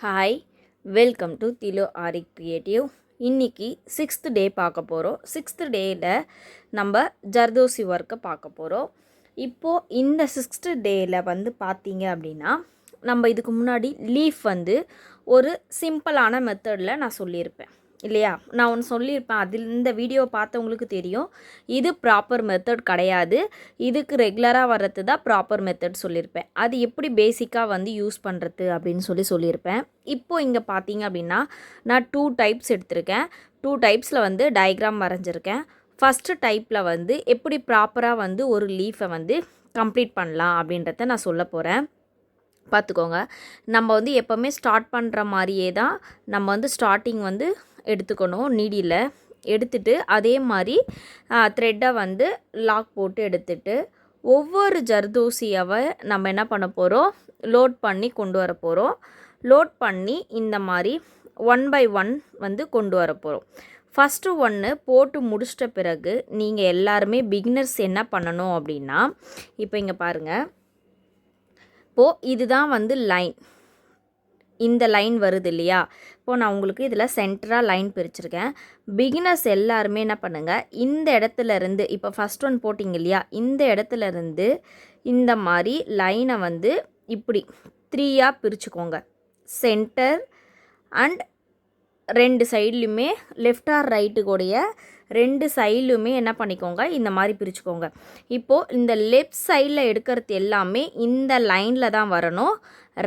Hi, welcome to திலோ aari creative. இன்றைக்கி 6th டே பார்க்க போகிறோம். 6th டேயில் நம்ம ஜர்தோசி ஒர்க்கை பார்க்க போகிறோம். இப்போது இந்த 6th டேயில் வந்து பார்த்தீங்க அப்படின்னா, நம்ம இதுக்கு முன்னாடி லீஃப் வந்து ஒரு சிம்பிளான மெத்தடில் நான் சொல்லியிருப்பேன் இல்லையா? நான் ஒன்று சொல்லியிருப்பேன், அதில் இந்த வீடியோ பார்த்தவங்களுக்கு தெரியும். இது ப்ராப்பர் மெத்தட் கிடையாது, இதுக்கு ரெகுலராக வர்றது தான் ப்ராப்பர் மெத்தட் சொல்லியிருப்பேன். அது எப்படி பேசிக்காக வந்து யூஸ் பண்ணுறது அப்படின்னு சொல்லியிருப்பேன். இப்போது இங்கே பார்த்தீங்க அப்படின்னா, நான் 2 டைப்ஸ் எடுத்திருக்கேன். 2 டைப்ஸில் வந்து டயக்ராம் வரைஞ்சிருக்கேன். ஃபஸ்ட்டு டைப்பில் வந்து எப்படி ப்ராப்பராக வந்து ஒரு லீஃபை வந்து கம்ப்ளீட் பண்ணலாம் அப்படின்றத நான் சொல்ல போகிறேன். பார்த்துக்கோங்க. நம்ம வந்து எப்போவுமே ஸ்டார்ட் பண்ணுற மாதிரியே தான் நம்ம வந்து ஸ்டார்டிங் வந்து எடுத்துக்கணும். நீடியில் எடுத்துட்டு அதே மாதிரி த்ரெட்டை வந்து லாக் போட்டு எடுத்துட்டு ஒவ்வொரு ஜர்தோசியாவை நம்ம என்ன பண்ண போகிறோம், லோட் பண்ணி கொண்டு வர போகிறோம். லோட் பண்ணி இந்த மாதிரி 1 by 1 வந்து கொண்டு வர போகிறோம். ஃபஸ்ட்டு ஒன்று போட்டு முடிச்சிட்ட பிறகு நீங்கள் எல்லாருமே பிகினர்ஸ் என்ன பண்ணணும் அப்படின்னா, இப்போ இங்கே பாருங்கள், இப்போது இதுதான் வந்து லைன், இந்த லைன் வருது இல்லையா? இப்போது நான் உங்களுக்கு இதில் சென்டராக லைன் பிரிச்சுருக்கேன். பிகினர்ஸ் எல்லாருமே என்ன பண்ணுங்கள், இந்த இடத்துலேருந்து இப்போ ஃபஸ்ட் ஒன் போட்டிங்க இல்லையா, இந்த இடத்துலேருந்து இந்த மாதிரி லைனை வந்து இப்படி 3ஆக பிரிச்சுக்கோங்க. சென்டர் அண்ட் 2 சைட்லையுமே லெஃப்ட் ஆர் ரைட்டுக்குடைய 2 சைட்லையுமே என்ன பண்ணிக்கோங்க, இந்த மாதிரி பிரிச்சுக்கோங்க. இப்போது இந்த லெஃப்ட் சைடில் எடுக்கிறது எல்லாமே இந்த லைனில் தான் வரணும்.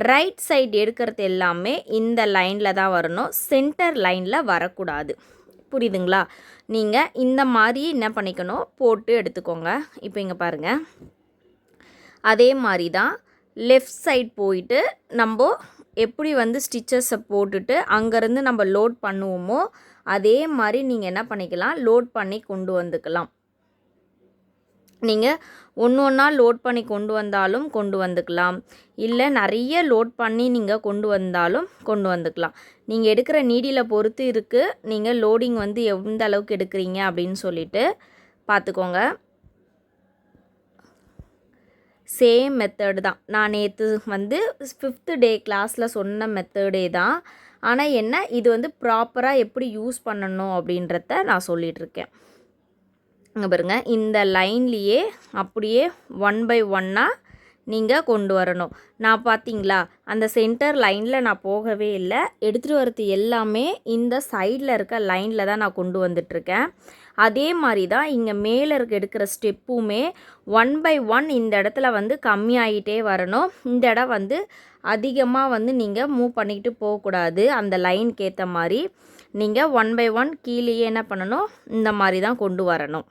ரைட் சைடு எடுக்கிறது எல்லாமே இந்த லைனில் தான் வரணும். சென்டர் லைனில் வரக்கூடாது. புரியுதுங்களா? நீங்கள் இந்த மாதிரி என்ன பண்ணிக்கணும், போட்டு எடுத்துக்கோங்க. இப்போ இங்கே பாருங்கள், அதே மாதிரி தான் லெஃப்ட் சைட் போயிட்டு நம்ம எப்படி வந்து ஸ்டிச்சஸை போட்டுட்டு அங்கேருந்து நம்ம லோட் பண்ணுவோமோ அதே மாதிரி நீங்கள் என்ன பண்ணிக்கலாம், லோட் பண்ணி கொண்டு வந்துக்கலாம். நீங்கள் ஒன்று ஒன்றா லோட் பண்ணி கொண்டு வந்தாலும் கொண்டு வந்துக்கலாம், இல்லை நிறைய லோட் பண்ணி நீங்கள் கொண்டு வந்தாலும் கொண்டு வந்துக்கலாம். நீங்கள் எடுக்கிற நீடியில் பொறுத்து இருக்குது, நீங்கள் லோடிங் வந்து எந்த அளவுக்கு எடுக்கிறீங்க அப்படின்னு சொல்லிட்டு பார்த்துக்கோங்க. சேம் மெத்தடு தான், நான் நேற்று வந்து 5th டே கிளாஸில் சொன்ன மெத்தடே தான். ஆனால் என்ன, இது வந்து ப்ராப்பராக எப்படி யூஸ் பண்ணணும் அப்படின்றத நான் சொல்லிகிட்ருக்கேன். இங்கே பாருங்கள், இந்த லைன்லேயே அப்படியே 1 by 1ஆக நீங்கள் கொண்டு வரணும். நான் பார்த்தீங்களா, அந்த சென்டர் லைனில் நான் போகவே இல்லை, எடுத்துகிட்டு வரது எல்லாமே இந்த சைடில் இருக்க லைனில் தான் நான் கொண்டு வந்துட்டுருக்கேன். அதே மாதிரி தான் இங்கே மேலே எடுக்கிற ஸ்டெப்புமே 1 by 1 இந்த இடத்துல வந்து கம்மியாகிட்டே வரணும். இந்த இடம் வந்து அதிகமாக வந்து நீங்கள் மூவ் பண்ணிக்கிட்டு போகக்கூடாது. அந்த லைனுக்கு ஏற்ற மாதிரி நீங்கள் 1 by 1 கீழேயே என்ன பண்ணணும், இந்த மாதிரி தான் கொண்டு வரணும்.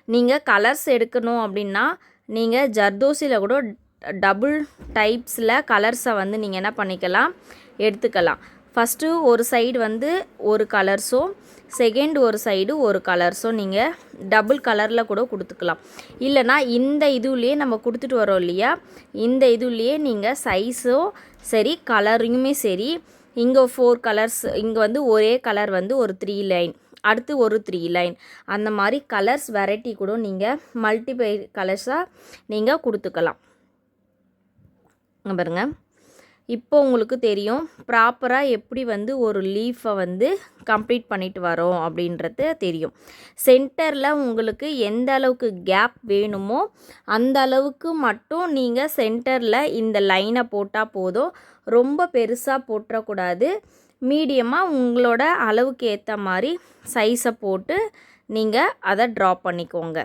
நீங்கள் கலர்ஸ் எடுக்கணும் அப்படின்னா நீங்கள் ஜர்தோசியில் கூட டபுள் டைப்ஸில் கலர்ஸை வந்து நீங்கள் என்ன பண்ணிக்கலாம், எடுத்துக்கலாம். ஃபஸ்ட்டு ஒரு சைடு வந்து ஒரு கலர்ஸும், செகண்ட் ஒரு சைடு ஒரு கலர்ஸும் நீங்கள் டபுள் கலரில் கூட கொடுத்துக்கலாம். இல்லைனா இந்த இதுலேயே நம்ம கொடுத்துட்டு வரோம் இல்லையா, இந்த இதுலேயே நீங்கள் சைஸும் சரி கலருமே சரி, இங்கே 4 கலர்ஸ், இங்கே வந்து ஒரே கலர் வந்து ஒரு 3 லைன், அடுத்து ஒரு 3 லைன், அந்த மாதிரி கலர்ஸ் வெரைட்டி கூட நீங்கள் மல்டிப்ளை கலர்ஸாக நீங்கள் கொடுத்துக்கலாம். பாருங்க, இப்போ உங்களுக்கு தெரியும் ப்ராப்பராக எப்படி வந்து ஒரு லீஃபை வந்து கம்ப்ளீட் பண்ணிட்டு வரோம் அப்படின்றது தெரியும். சென்டரில் உங்களுக்கு எந்த அளவுக்கு கேப் வேணுமோ அந்த அளவுக்கு மட்டும் நீங்கள் சென்டரில் இந்த லைனை போட்டால் போதும். ரொம்ப பெருசாக போட்டுறக்கூடாது. மீடியமாக உங்களோட அளவுக்கு ஏற்ற மாதிரி சைஸை போட்டு நீங்கள் அதை ட்ரா பண்ணிக்கோங்க.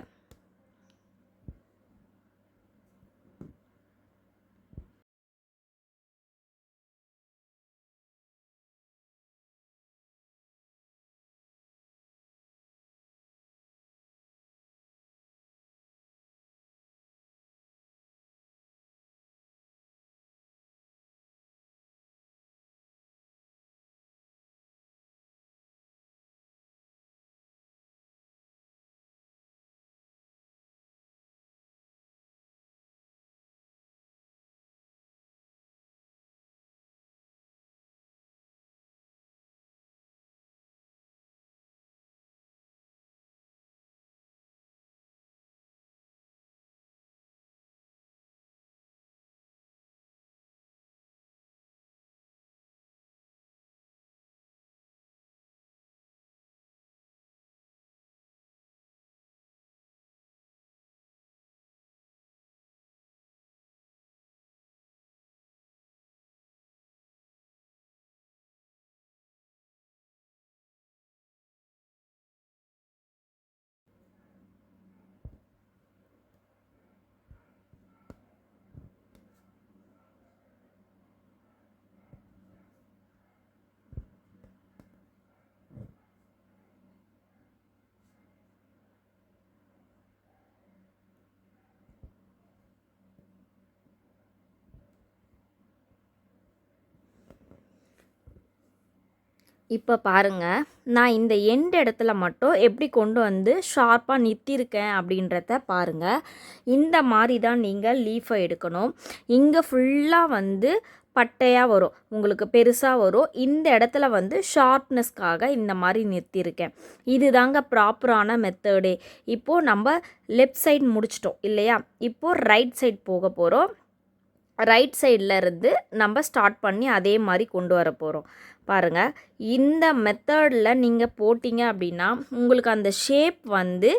இப்போ பாருங்கள், நான் இந்த எண்ட் இடத்துல மட்டும் எப்படி கொண்டு வந்து ஷார்ப்பாக நிறுத்தியிருக்கேன் அப்படின்றத பாருங்கள். இந்த மாதிரி தான் நீங்கள் லீஃபை எடுக்கணும். இங்கே ஃபுல்லாக வந்து பட்டையாக வரும், உங்களுக்கு பெருசாக வரும். இந்த இடத்துல வந்து ஷார்ப்னஸ்க்காக இந்த மாதிரி நிறுத்தியிருக்கேன். இது தாங்க ப்ராப்பரான மெத்தடே. இப்போது நம்ம லெஃப்ட் சைடு முடிச்சிட்டோம் இல்லையா? இப்போது ரைட் சைடு போக போகிறோம். ரைட் சைடில் இருந்து நம்ம ஸ்டார்ட் பண்ணி அதே மாதிரி கொண்டு வர போகிறோம். பாருங்கள், இந்த மெத்தடில் நீங்கள் போட்டிங்க அப்படின்னா உங்களுக்கு அந்த ஷேப் வந்து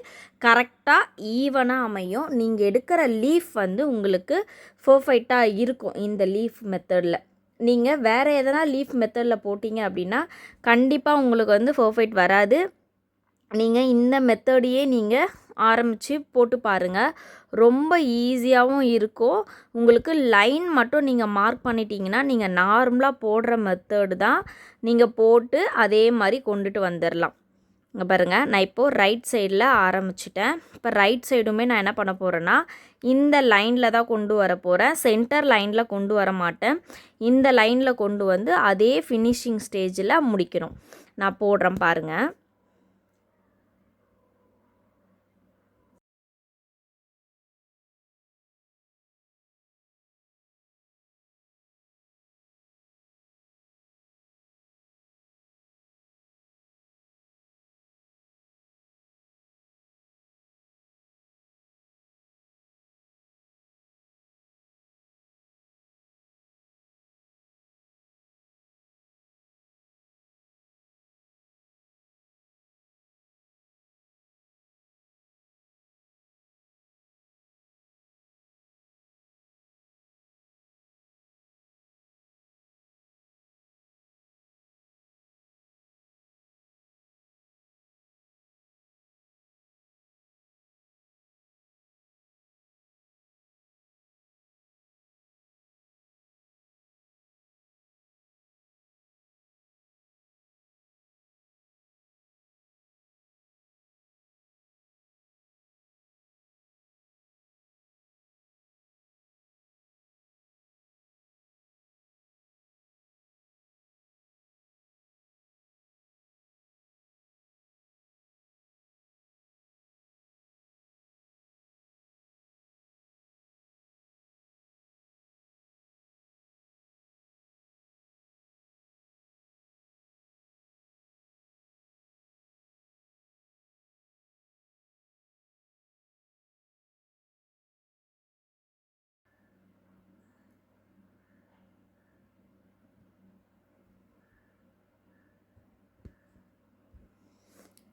கரெக்டாக ஈவனாக அமையும். நீங்கள் எடுக்கிற லீஃப் வந்து உங்களுக்கு பர்ஃபெக்டாக இருக்கும். இந்த லீஃப் மெத்தடில் நீங்கள் வேறு எதனா லீஃப் மெத்தடில் போட்டிங்க அப்படின்னா கண்டிப்பாக உங்களுக்கு வந்து பர்ஃபெக்ட் வராது. நீங்கள் இந்த மெத்தடையே நீங்கள் ஆரம்பித்து போட்டு பாருங்கள். ரொம்ப ஈஸியாகவும் இருக்கும். உங்களுக்கு லைன் மட்டும் நீங்கள் மார்க் பண்ணிட்டீங்கன்னா நீங்கள் நார்மலாக போடுற மெத்தடு தான் நீங்கள் போட்டு அதே மாதிரி கொண்டுட்டு வந்துடலாம். இங்கே பாருங்கள், நான் இப்போது ரைட் சைடில் ஆரம்பிச்சிட்டேன். இப்போ ரைட் சைடுமே நான் என்ன பண்ண போகிறேன்னா இந்த லைனில் தான் கொண்டு வர போகிறேன். சென்டர் லைனில் கொண்டு வர மாட்டேன். இந்த லைனில் கொண்டு வந்து அதே ஃபினிஷிங் ஸ்டேஜில் முடிக்கணும். நான் போடுறேன் பாருங்கள்.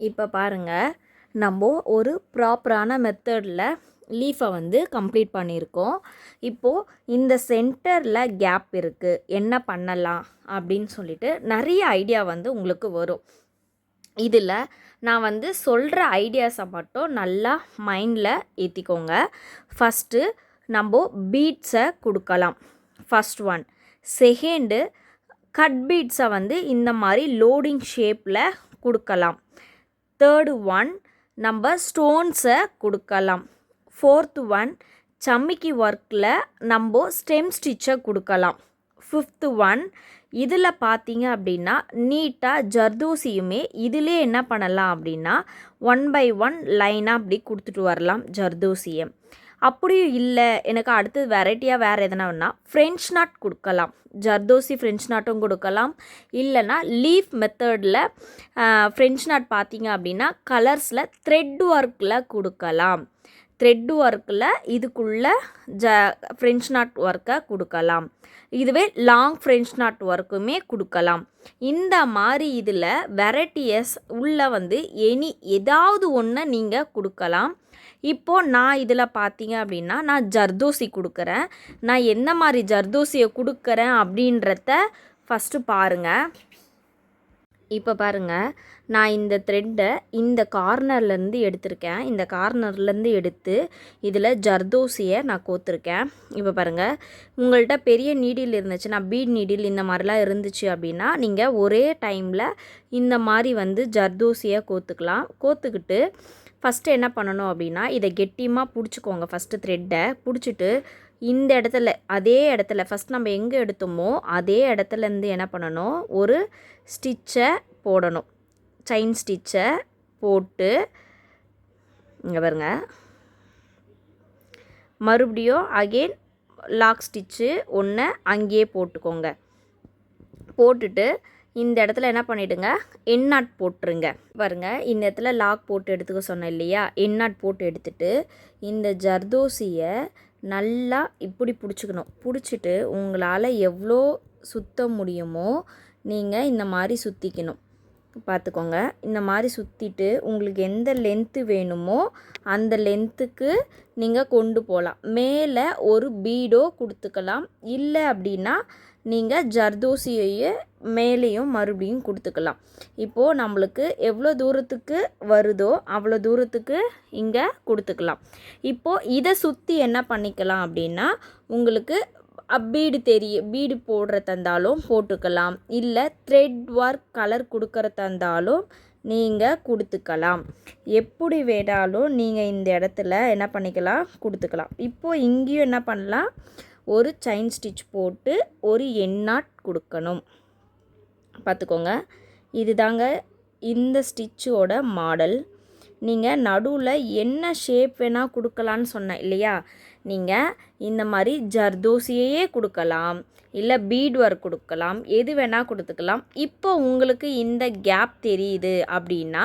இப்போ பாருங்கள், நம்ம ஒரு ப்ராப்பரான மெத்தடில் லீஃபை வந்து கம்ப்ளீட் பண்ணியிருக்கோம். இப்போது இந்த சென்டரில் கேப் இருக்குது, என்ன பண்ணலாம் அப்படின்னு சொல்லிட்டு நிறைய ஐடியா வந்து உங்களுக்கு வரும். இதில் நான் வந்து சொல்கிற ஐடியாஸை மட்டும் நல்லா மைண்டில் ஏற்றிக்கோங்க. ஃபஸ்ட்டு நம்ம பீட்ஸை கொடுக்கலாம், ஃபஸ்ட் ஒன். செகண்டு கட் பீட்ஸை வந்து இந்த மாதிரி லோடிங் ஷேப்பில் கொடுக்கலாம். தேர்டு ஒன் நம்ம ஸ்டோன்ஸை கொடுக்கலாம். ஃபோர்த்து ஒன் சம்மிக்கி ஒர்க்கில் நம்ம ஸ்டெம் ஸ்டிச்சை கொடுக்கலாம். ஃபிஃப்த்து ஒன் இதில் பார்த்தீங்க அப்படின்னா நீட்டாக ஜர்தோசியுமே இதிலே என்ன பண்ணலாம் அப்படின்னா 1 by 1 லைனாக அப்படி கொடுத்துட்டு வரலாம் ஜர்தோசியை. அப்படியும் இல்லை எனக்கு அடுத்தது வெரைட்டியாக வேறு எதனான்னா ஃப்ரெஞ்ச் நாட் கொடுக்கலாம். ஜர்தோசி ஃப்ரெஞ்ச் நாட்டும் கொடுக்கலாம். இல்லைனா லீஃப் மெத்தடில் ஃப்ரெஞ்ச் நாட் பார்த்தீங்க அப்படின்னா கலர்ஸில் த்ரெட் ஒர்க்கில் கொடுக்கலாம். த்ரெட் ஒர்க்கில் இதுக்குள்ளே ஃப்ரெஞ்ச் நாட் ஒர்க்கை கொடுக்கலாம். இதுவே லாங் ஃப்ரெஞ்ச் நாட் ஒர்க்குமே கொடுக்கலாம். இந்த மாதிரி இதில் வெரைட்டியஸ் உள்ளே வந்து ஏதாவது ஒன்று நீங்கள் கொடுக்கலாம். இப்போது நான் இதில் பார்த்தீங்க அப்படின்னா நான் ஜர்தோசி கொடுக்குறேன். நான் என்ன மாதிரி ஜர்தோசியை கொடுக்குறேன் அப்படின்றத ஃபஸ்ட்டு பாருங்கள். இப்போ பாருங்கள், நான் இந்த த்ரெட்டை இந்த கார்னர்லேருந்து எடுத்திருக்கேன். இந்த கார்னர்லேருந்து எடுத்து இதில் ஜர்தோசியை நான் கோத்துருக்கேன். இப்போ பாருங்கள், உங்கள்கிட்ட பெரிய நீடில் இருந்துச்சுன்னா பீட் நீடில் இந்த மாதிரிலாம் இருந்துச்சு அப்படின்னா நீங்கள் ஒரே டைமில் இந்த மாதிரி வந்து ஜர்தோசியை கோத்துக்கலாம். கோத்துக்கிட்டு ஃபஸ்ட்டு என்ன பண்ணணும் அப்படின்னா இதை கெட்டியமாக பிடிச்சிக்கோங்க. ஃபஸ்ட்டு த்ரெட்டை பிடிச்சிட்டு இந்த இடத்துல அதே இடத்துல ஃபஸ்ட் நம்ம எங்கே எடுத்தோமோ அதே இடத்துலேருந்து என்ன பண்ணணும், ஒரு ஸ்டிச்சை போடணும். செயின் ஸ்டிச்சை போட்டு இங்கே பாருங்க, மறுபடியும் அகெயின் லாக் ஸ்டிச்சு ஒன்று அங்கேயே போட்டுக்கோங்க. போட்டுட்டு இந்த இடத்துல என்ன பண்ணிவிடுங்க, எண்ணாட் போட்டுருங்க. பாருங்க, இந்த இடத்துல லாக் போட்டு எடுத்துக்க சொன்னேன் இல்லையா, எண்ணாட் போட்டு எடுத்துட்டு இந்த ஜர்தோசியை நல்லா இப்படி பிடிச்சிக்கணும். பிடிச்சிட்டு உங்களால் எவ்வளோ சுற்ற முடியுமோ நீங்கள் இந்த மாதிரி சுற்றிக்கணும். பார்த்துக்கோங்க, இந்த மாதிரி சுற்றிட்டு உங்களுக்கு எந்த லென்த்து வேணுமோ அந்த லென்த்துக்கு நீங்கள் கொண்டு போகலாம். மேலே ஒரு பீடோ கொடுத்துக்கலாம். இல்லை அப்படின்னா நீங்கள் ஜர்தோசியையே மேலேயும் மறுபடியும் கொடுத்துக்கலாம். இப்போது நம்மளுக்கு எவ்வளோ தூரத்துக்கு வருதோ அவ்வளோ தூரத்துக்கு இங்கே கொடுத்துக்கலாம். இப்போது இதை சுற்றி என்ன பண்ணிக்கலாம் அப்படின்னா, உங்களுக்கு பீடு பீடு போடுறதா இருந்தாலும் போட்டுக்கலாம். இல்லை த்ரெட் ஒர்க் கலர் கொடுக்கறதா இருந்தாலும் நீங்கள் கொடுத்துக்கலாம். எப்படி வேணாலும் நீங்கள் இந்த இடத்துல என்ன பண்ணிக்கலாம், கொடுத்துக்கலாம். இப்போது இங்கேயும் என்ன பண்ணலாம், ஒரு செயின் ஸ்டிச் போட்டு ஒரு எண்ணாட் கொடுக்கணும். பார்த்துக்கோங்க, இதுதாங்க இந்த ஸ்டிச்சோட மாடல். நீங்கள் நடுவில் என்ன ஷேப் வேணால் கொடுக்கலான்னு சொன்னேன் இல்லையா, நீங்கள் இந்த மாதிரி ஜர்தோசியையே கொடுக்கலாம், இல்லை பீட் ஒர்க் கொடுக்கலாம், எது வேணால் கொடுத்துக்கலாம். இப்போ உங்களுக்கு இந்த கேப் தெரியுது அப்படின்னா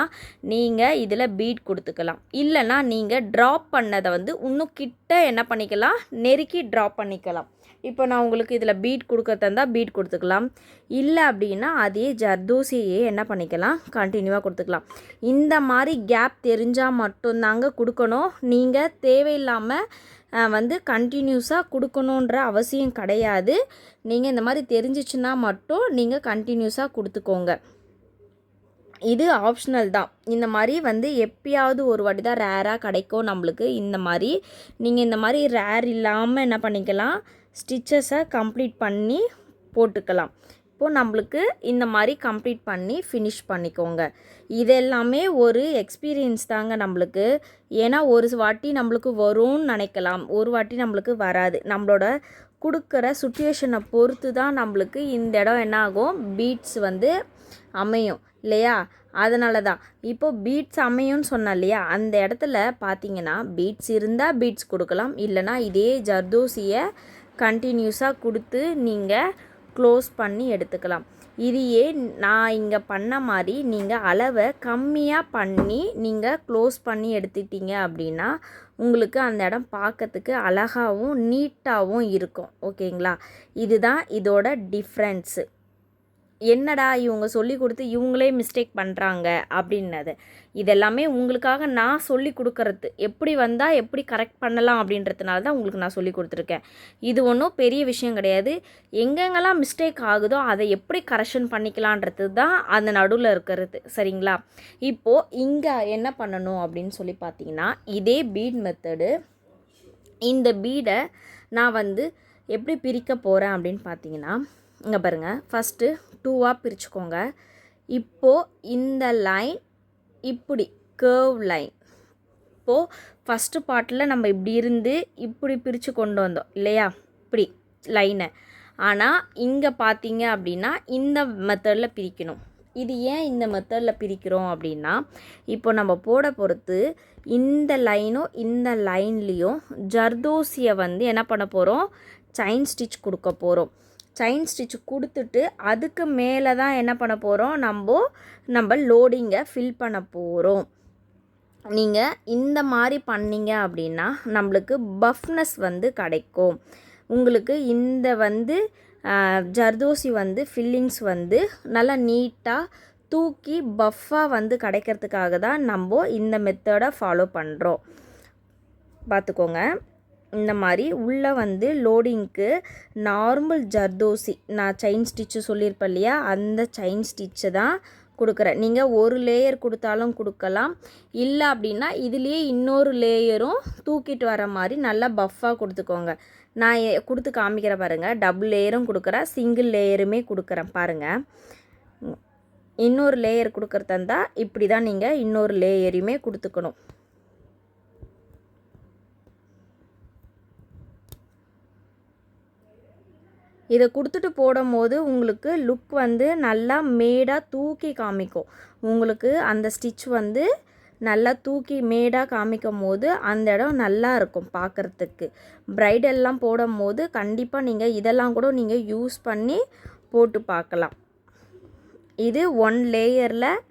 நீங்கள் இதில் பீட் கொடுத்துக்கலாம். இல்லைனா நீங்கள் ட்ராப் பண்ணதை இன்னும் கிட்ட என்ன பண்ணிக்கலாம், நெருக்கி ட்ராப் பண்ணிக்கலாம். இப்போ நான் உங்களுக்கு இதில் பீட் கொடுக்கறதா இருந்தால் பீட் கொடுத்துக்கலாம். இல்லை அப்படின்னா அதே ஜர்தோசியையே என்ன பண்ணிக்கலாம், கண்டினியூவாக கொடுத்துக்கலாம். இந்த மாதிரி கேப் தெரிஞ்சால் மட்டும்தாங்க கொடுக்கணும். நீங்கள் தேவையில்லாமல் கண்டினியூஸாக கொடுக்கணுன்ற அவசியம் கிடையாது. நீங்கள் இந்த மாதிரி தெரிஞ்சிச்சுன்னா மட்டும் நீங்கள் கண்டினியூஸாக கொடுத்துக்கோங்க. இது ஆப்ஷனல் தான். இந்த மாதிரி எப்பயாவது ஒரு வாட்டி தான் ரேராக கிடைக்கும் நம்மளுக்கு. இந்த மாதிரி நீங்கள் இந்த மாதிரி ரேர் இல்லாமல் என்ன பண்ணிக்கலாம், ஸ்டிச்சஸை கம்ப்ளீட் பண்ணி போட்டுக்கலாம். இப்போது நம்மளுக்கு இந்த மாதிரி கம்ப்ளீட் பண்ணி ஃபினிஷ் பண்ணிக்கோங்க. இதெல்லாமே ஒரு எக்ஸ்பீரியன்ஸ் தாங்க நம்மளுக்கு. ஏன்னா ஒரு வாட்டி நம்மளுக்கு வரும்னு நினைக்கலாம், ஒரு வாட்டி நம்மளுக்கு வராது. நம்மளோட கொடுக்குற சுச்சுவேஷனை பொறுத்து தான் நம்மளுக்கு இந்த இடம் என்ன ஆகும், பீட்ஸ் அமையும் இல்லையா. அதனால தான் இப்போது பீட்ஸ் அமையும்னு சொன்னேன் இல்லையா, அந்த இடத்துல பார்த்தீங்கன்னா பீட்ஸ் இருந்தால் பீட்ஸ் கொடுக்கலாம். இல்லைனா இதே ஜர்தோசியை கண்டினியூஸாக கொடுத்து நீங்கள் க்ளோஸ் பண்ணி எடுத்துக்கலாம். இதையே நான் இங்கே பண்ண மாதிரி நீங்கள் அளவை கம்மியாக பண்ணி நீங்கள் க்ளோஸ் பண்ணி எடுத்துட்டீங்க அப்படின்னா உங்களுக்கு அந்த இடம் பார்க்கறதுக்கு அழகாகவும் நீட்டாகவும் இருக்கும். ஓகேங்களா, இதுதான் இதோட டிஃப்ரென்ஸு. என்னடா இவங்க சொல்லி கொடுத்து இவங்களே மிஸ்டேக் பண்ணுறாங்க அப்படின்னது, இதெல்லாமே உங்களுக்காக நான் சொல்லி கொடுக்கறது. எப்படி வந்தால் எப்படி கரெக்ட் பண்ணலாம் அப்படின்றதுனால தான் உங்களுக்கு நான் சொல்லி கொடுத்துருக்கேன். இது ஒன்றும் பெரிய விஷயம் கிடையாது. எங்கெங்கெல்லாம் மிஸ்டேக் ஆகுதோ அதை எப்படி கரெக்ஷன் பண்ணிக்கலான்றது தான் அந்த நடுவில் இருக்கிறது. சரிங்களா, இப்போது இங்கே என்ன பண்ணணும் அப்படின்னு சொல்லி பார்த்தீங்கன்னா, இதே பீட் மெத்தடு. இந்த பீடை நான் எப்படி பிரிக்க போகிறேன் அப்படின்னு பார்த்தீங்கன்னா, இங்கே பாருங்கள், ஃபஸ்ட்டு 2ஆக பிரிச்சுக்கோங்க. இப்போது இந்த லைன் இப்படி கர்வ் லைன். இப்போது ஃபஸ்ட்டு பார்ட்டில் நம்ம இப்படி இருந்து இப்படி பிரித்து கொண்டு வந்தோம் இல்லையா, இப்படி லைனை. ஆனால் இங்கே பார்த்தீங்க அப்படின்னா இந்த மெத்தடில் பிரிக்கணும். இது ஏன் இந்த மெத்தடில் பிரிக்கிறோம் அப்படின்னா, இப்போ நம்ம போட பொறுத்து இந்த லைனும் இந்த லைன்லேயும் ஜர்தோசியை என்ன பண்ண போகிறோம், செயின் ஸ்டிச் கொடுக்க போகிறோம். செயின் ஸ்டிச் கொடுத்துட்டு அதுக்கு மேலே தான் என்ன பண்ண போகிறோம், நம்ம லோடிங்கை ஃபில் பண்ண போகிறோம். நீங்கள் இந்த மாதிரி பண்ணிங்க அப்படின்னா நம்மளுக்கு பஃப்னஸ் கிடைக்கும். உங்களுக்கு இந்த ஜர்தோசி ஃபில்லிங்ஸ் நல்லா நீட்டாக தூக்கி பஃப்பாக கிடைக்கிறதுக்காக தான் நம்ம இந்த மெத்தடை ஃபாலோ பண்ணுறோம். பார்த்துக்கோங்க, இந்த மாதிரி உள்ளே லோடிங்க்கு நார்மல் ஜர்தோசி நான் செயின் ஸ்டிச்சு சொல்லியிருப்பேன் இல்லையா, அந்த செயின் ஸ்டிச்சு தான் கொடுக்குறேன். நீங்கள் ஒரு லேயர் கொடுத்தாலும் கொடுக்கலாம். இல்லை அப்படின்னா இதுலேயே இன்னொரு லேயரும் தூக்கிட்டு வர மாதிரி நல்லா பஃப்பாக கொடுத்துக்கோங்க. நான் கொடுத்து காமிக்கிற பாருங்கள், டபுள் லேயரும் கொடுக்குறேன், சிங்கிள் லேயருமே கொடுக்குறேன் பாருங்கள். இன்னொரு லேயர் கொடுக்குறதா இருந்தால் இப்படி தான் நீங்கள் இன்னொரு லேயரையுமே கொடுத்துக்கணும். இதை கொடுத்துட்டு போடும்போது உங்களுக்கு லுக் வந்து நல்லா மேடாக தூக்கி காமிக்கும். உங்களுக்கு அந்த ஸ்டிச் வந்து நல்லா தூக்கி மேடாக காமிக்கும் போது அந்த இடம் நல்லா இருக்கும் பார்க்குறதுக்கு. ப்ரைடெல்லாம் போடும் போது கண்டிப்பாக நீங்கள் இதெல்லாம் கூட நீங்கள் யூஸ் பண்ணி போட்டு பார்க்கலாம். இது 1 லேயரில்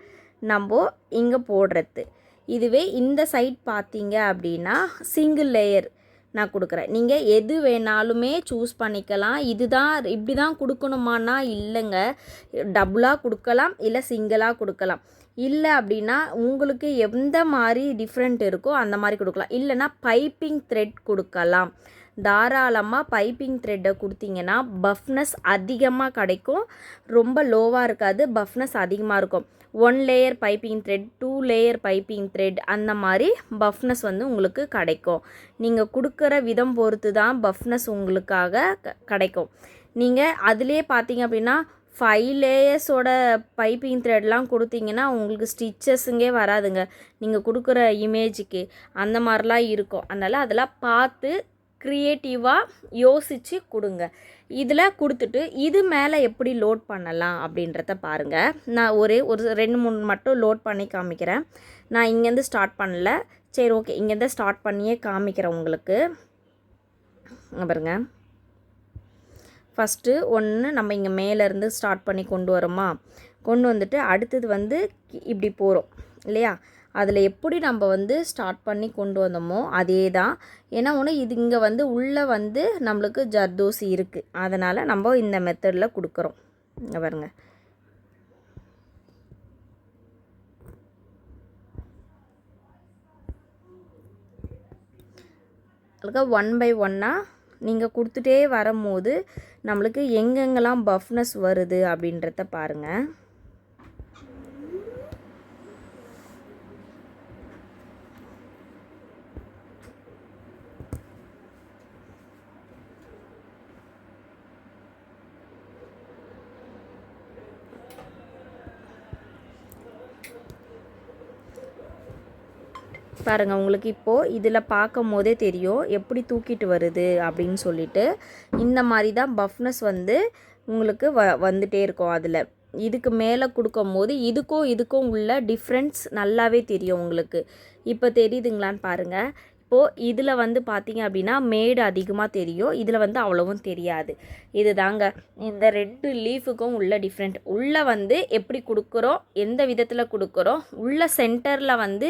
நம்ம இங்கே போடுறது. இதுவே இந்த சைட் பார்த்தீங்க அப்படின்னா சிங்கிள் லேயர் நான் கொடுக்குறேன். நீங்கள் எது வேணாலுமே சூஸ் பண்ணிக்கலாம். இதுதான் இப்படி தான் கொடுக்கணுமானா இல்லைங்க, டபுளாக கொடுக்கலாம், இல்லை சிங்கிளாக கொடுக்கலாம். இல்லை அப்படின்னா உங்களுக்கு எந்த மாதிரி டிஃப்ரெண்ட் இருக்கோ அந்த மாதிரி கொடுக்கலாம். இல்லைனா பைப்பிங் த்ரெட் கொடுக்கலாம். தாராளமாக பைப்பிங் த்ரெட்டை கொடுத்தீங்கன்னா பஃப்னஸ் அதிகமாக கிடைக்கும். ரொம்ப லோவாக இருக்காது, பஃப்னஸ் அதிகமாக இருக்கும். 1 layer piping thread, 2 layer piping thread, அந்த மாதிரி பஃப்னஸ் வந்து உங்களுக்கு கிடைக்கும். நீங்கள் கொடுக்குற விதம் பொறுத்து தான் பஃப்னஸ் உங்களுக்காக கிடைக்கும். நீங்கள் அதிலே பார்த்தீங்க அப்படின்னா 5 லேயர்ஸோட பைப்பிங் த்ரெட்லாம் கொடுத்தீங்கன்னா உங்களுக்கு ஸ்டிச்சஸுங்கே வராதுங்க. நீங்கள் கொடுக்குற இமேஜுக்கு அந்த மாதிரிலாம் இருக்கும். அதனால் அதெல்லாம் பார்த்து க்ரியேட்டிவாக யோசித்து கொடுங்க. இதில் கொடுத்துட்டு இது மேலே எப்படி லோட் பண்ணலாம் அப்படின்றத பாருங்கள். நான் ஒரு 2-3 மட்டும் லோட் பண்ணி காமிக்கிறேன். நான் இங்கேருந்து ஸ்டார்ட் பண்ணல. சரி, ஓகே, இங்கேருந்து ஸ்டார்ட் பண்ணியே காமிக்கிறேன் உங்களுக்கு. பாருங்க, ஃபஸ்ட்டு ஒன்று நம்ம இங்கே மேலேருந்து ஸ்டார்ட் பண்ணி கொண்டு வரோமா, கொண்டு வந்துட்டு அடுத்தது வந்து இப்படி போகிறோம் இல்லையா, அதில் எப்படி நம்ம வந்து ஸ்டார்ட் பண்ணி கொண்டு வந்தோமோ அதே தான். ஏன்னா ஒன்று இது இங்கே வந்து உள்ளே வந்து நம்மளுக்கு ஜர்தோசி இருக்குது, அதனால் நம்ம இந்த மெத்தடில் கொடுக்குறோம். இங்கே பாருங்க, அதுக்கு 1 by 1 நீங்கள் கொடுத்துட்டே வரும்போது நம்மளுக்கு எங்கெங்கெல்லாம் பஃப்னஸ் வருது அப்படின்றத பாருங்கள். பாருங்கள், உங்களுக்கு இப்போது இதில் பார்க்கும் போதே தெரியும் எப்படி தூக்கிட்டு வருது அப்படின்னு சொல்லிட்டு. இந்த மாதிரி தான் பஃப்னஸ் வந்து உங்களுக்கு வந்துட்டே இருக்கும். அதில் இதுக்கு மேலே கொடுக்கும் போது இதுக்கும் உள்ள டிஃப்ரென்ஸ் நல்லாவே தெரியும் உங்களுக்கு. இப்போ தெரியுதுங்களான்னு பாருங்கள். இப்போது இதில் வந்து பார்த்திங்க அப்படின்னா மேடு அதிகமாக தெரியும், இதில் வந்து அவ்வளவும் தெரியாது. இது தாங்க இந்த 2 லீஃபுக்கும் உள்ள டிஃப்ரெண்ட். உள்ளே வந்து எப்படி கொடுக்குறோம், எந்த விதத்தில் கொடுக்குறோம், உள்ள சென்டரில் வந்து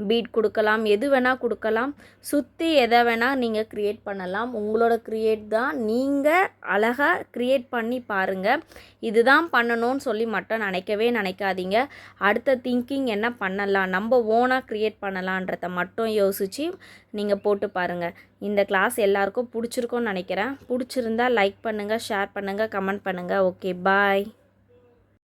பீட் கொடுக்கலாம், எது வேணால் கொடுக்கலாம், சுற்றி எதை வேணால் நீங்கள் க்ரியேட் பண்ணலாம். உங்களோட க்ரியேட் தான், நீங்கள் அழகாக க்ரியேட் பண்ணி பாருங்கள். இதுதான் பண்ணணும்னு சொல்லி மட்டும் நினைக்காதீங்க. அடுத்த திங்கிங் என்ன பண்ணலாம், நம்ம ஓனாக க்ரியேட் பண்ணலான்றத மட்டும் யோசித்து நீங்கள் போட்டு பாருங்கள். இந்த கிளாஸ் எல்லாருக்கும் பிடிச்சிருக்கும்னு நினைக்கிறேன். பிடிச்சிருந்தா லைக் பண்ணுங்கள், ஷேர் பண்ணுங்கள், கமெண்ட் பண்ணுங்கள். ஓகே, பாய்.